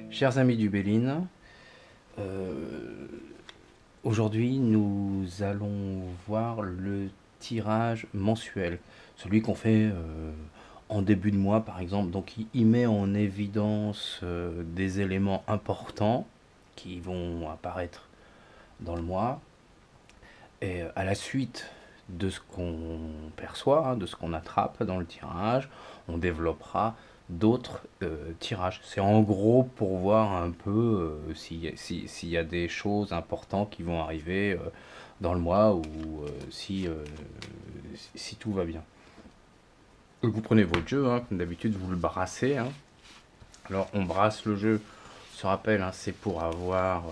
Chers amis du Béline, aujourd'hui nous allons voir le tirage mensuel, celui qu'on fait en début de mois par exemple. Donc il met en évidence des éléments importants qui vont apparaître dans le mois, et à la suite de ce qu'on perçoit, hein, de ce qu'on attrape dans le tirage, on développera d'autres tirages. C'est en gros pour voir un peu s'il y a des choses importantes qui vont arriver dans le mois, ou si tout va bien. Donc vous prenez votre jeu, hein, comme d'habitude vous le brassez. Hein. Alors on brasse le jeu, on se rappelle, hein, c'est pour avoir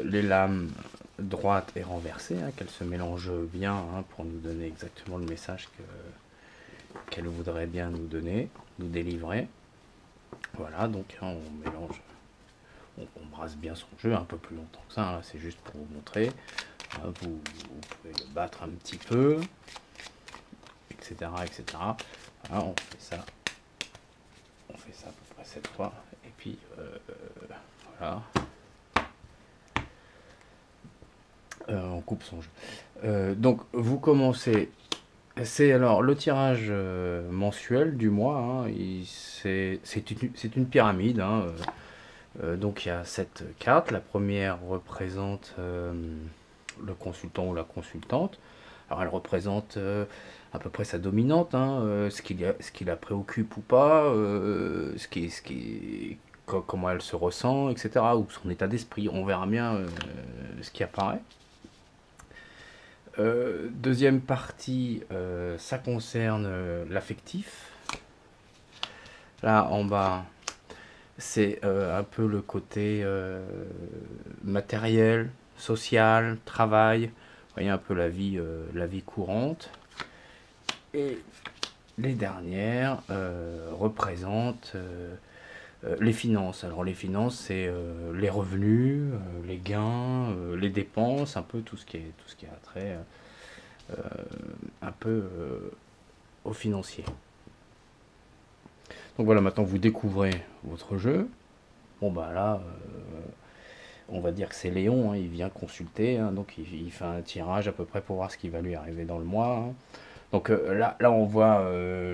les lames droites et renversées, hein, qu'elles se mélangent bien, hein, pour nous donner exactement le message qu'elle voudrait bien nous donner, nous délivrer. Voilà, donc hein, on mélange, on brasse bien son jeu un peu plus longtemps que ça, hein, c'est juste pour vous montrer. Hein, vous pouvez le battre un petit peu, etc. etc. Voilà, on fait ça à peu près 7 fois, et puis voilà. On coupe son jeu. Donc vous commencez. C'est alors le tirage mensuel du mois, hein, c'est une pyramide, hein, donc il y a 7 cartes. La première représente le consultant ou la consultante. Alors elle représente à peu près sa dominante, hein, ce qui la préoccupe ou pas, comment elle se ressent, etc. Ou son état d'esprit. On verra bien ce qui apparaît. Deuxième partie, ça concerne l'affectif. Là en bas, c'est un peu le côté matériel, social, travail. Vous voyez un peu la vie courante. Et les dernières représentent les finances. Alors les finances, c'est les revenus, les gains, les dépenses, un peu tout ce qui a trait un peu au financier. Donc voilà, maintenant vous découvrez votre jeu. Bon bah là, on va dire que c'est Léon, hein, il vient consulter, hein, donc il fait un tirage à peu près pour voir ce qui va lui arriver dans le mois. Hein. Donc là on voit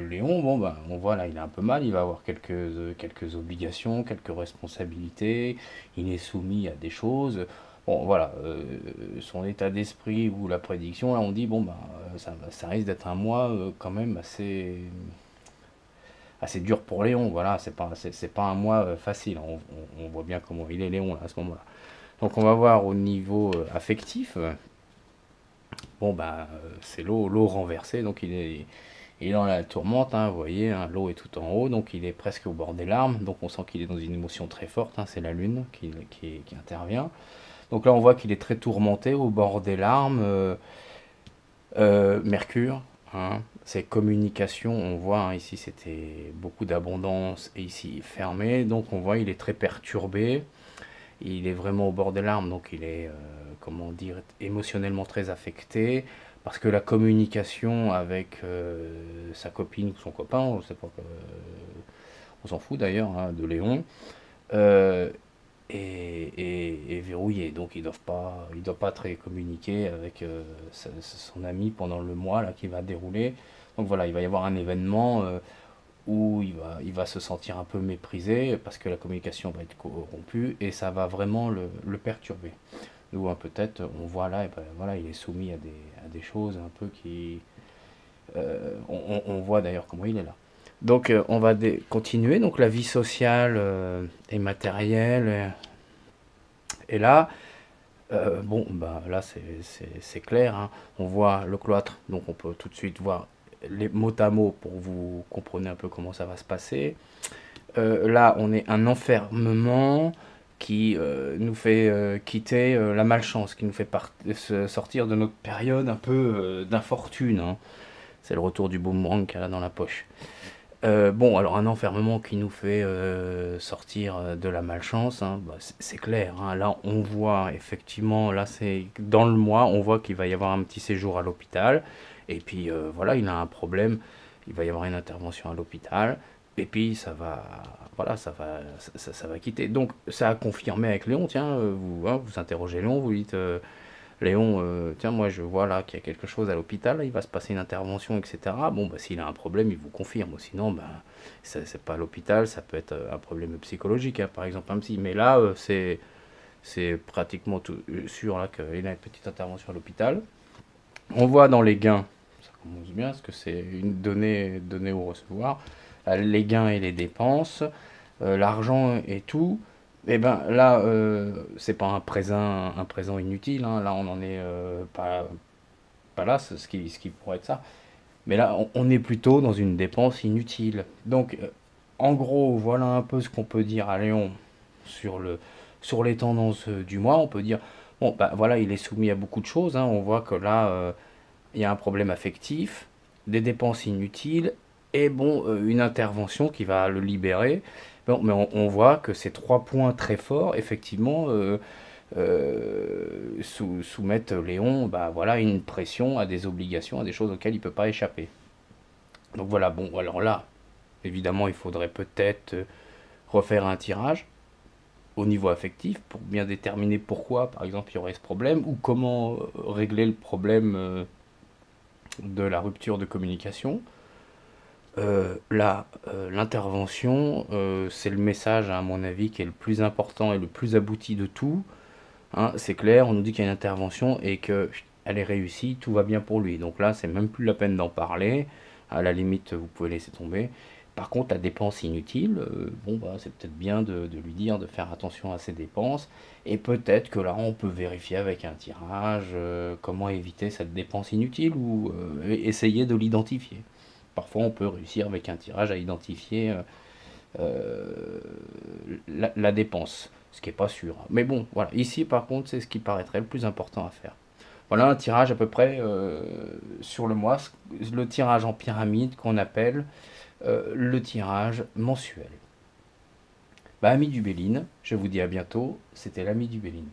Léon, bon bah on voit là il a un peu mal, il va avoir quelques obligations, quelques responsabilités, il est soumis à des choses. Bon voilà, son état d'esprit ou la prédiction, là on dit bon bah ça risque d'être un mois quand même assez dur pour Léon. Voilà, c'est pas un mois facile. On voit bien comment il est Léon là, à ce moment-là. Donc on va voir au niveau affectif. Bon bah c'est l'eau renversée, donc il est dans la tourmente, hein, vous voyez, hein, l'eau est tout en haut, donc il est presque au bord des larmes, donc on sent qu'il est dans une émotion très forte, hein, c'est la lune qui intervient. Donc là on voit qu'il est très tourmenté, au bord des larmes. Mercure, hein, c'est communication, on voit, hein, ici c'était beaucoup d'abondance et ici fermé, donc on voit il est très perturbé. Il est vraiment au bord des larmes, donc il est, comment dire, émotionnellement très affecté, parce que la communication avec sa copine ou son copain, on sait pas, on s'en fout d'ailleurs, hein, de Léon, euh, est verrouillé, donc il doit pas très communiquer avec son ami pendant le mois là qui va dérouler. Donc voilà, il va y avoir un événement où il va se sentir un peu méprisé parce que la communication va être corrompue et ça va vraiment le perturber. Nous, peut-être, on voit là, et ben, voilà, il est soumis à des choses un peu qui... on voit d'ailleurs comment il est là. Donc on va continuer, donc la vie sociale et matérielle. Et là, bon, bah, là c'est clair, hein. On voit le cloître, donc on peut tout de suite voir les mots à mots pour vous compreniez un peu comment ça va se passer. Là, on est un enfermement qui nous fait quitter la malchance, qui nous fait sortir de notre période un peu d'infortune. Hein. C'est le retour du boomerang qu'elle a dans la poche. Bon, alors un enfermement qui nous fait sortir de la malchance, hein, bah, c'est clair. Hein. Là, on voit effectivement, là c'est dans le mois, on voit qu'il va y avoir un petit séjour à l'hôpital. Et puis voilà, il a un problème, il va y avoir une intervention à l'hôpital, et puis ça va, voilà, ça va quitter. Donc ça a confirmé avec Léon, tiens, vous, hein, vous interrogez Léon, vous dites, Léon, tiens, moi je vois là qu'il y a quelque chose à l'hôpital, là, il va se passer une intervention, etc. Bon, bah, s'il a un problème, il vous confirme. Sinon, bah, c'est pas à l'hôpital, ça peut être un problème psychologique, hein, par exemple un psy. Mais là, c'est pratiquement tout, sûr là, qu'il a une petite intervention à l'hôpital. On voit dans les gains, ça commence bien, parce que c'est une donnée au recevoir, les gains et les dépenses, l'argent et tout. Et ben là, c'est pas un présent inutile, hein. Là, on n'en est pas là, c'est ce qui pourrait être ça. Mais là, on est plutôt dans une dépense inutile. Donc, en gros, voilà un peu ce qu'on peut dire à Léon sur sur les tendances du mois. On peut dire, bon, bah voilà, il est soumis à beaucoup de choses, hein. On voit que là, il y a un problème affectif, des dépenses inutiles, et bon, une intervention qui va le libérer. Bon, mais on voit que ces trois points très forts, effectivement, soumettent Léon, bah, voilà, à une pression, à des obligations, à des choses auxquelles il ne peut pas échapper. Donc voilà, bon, alors là, évidemment, il faudrait peut-être refaire un tirage au niveau affectif pour bien déterminer pourquoi, par exemple, il y aurait ce problème, ou comment régler le problème de la rupture de communication. Là, l'intervention, c'est le message, à mon avis, qui est le plus important et le plus abouti de tout. Hein, c'est clair, on nous dit qu'il y a une intervention et que elle est réussie, tout va bien pour lui. Donc là, c'est même plus la peine d'en parler. À la limite, vous pouvez laisser tomber. Par contre, la dépense inutile, bon, bah, c'est peut-être bien de lui dire de faire attention à ses dépenses. Et peut-être que là, on peut vérifier avec un tirage comment éviter cette dépense inutile ou essayer de l'identifier. Parfois, on peut réussir avec un tirage à identifier la dépense, ce qui n'est pas sûr. Mais bon, voilà. Ici, par contre, c'est ce qui paraîtrait le plus important à faire. Voilà un tirage à peu près sur le mois, le tirage en pyramide qu'on appelle le tirage mensuel. Bah, ami du Béline, je vous dis à bientôt, c'était l'ami du Béline.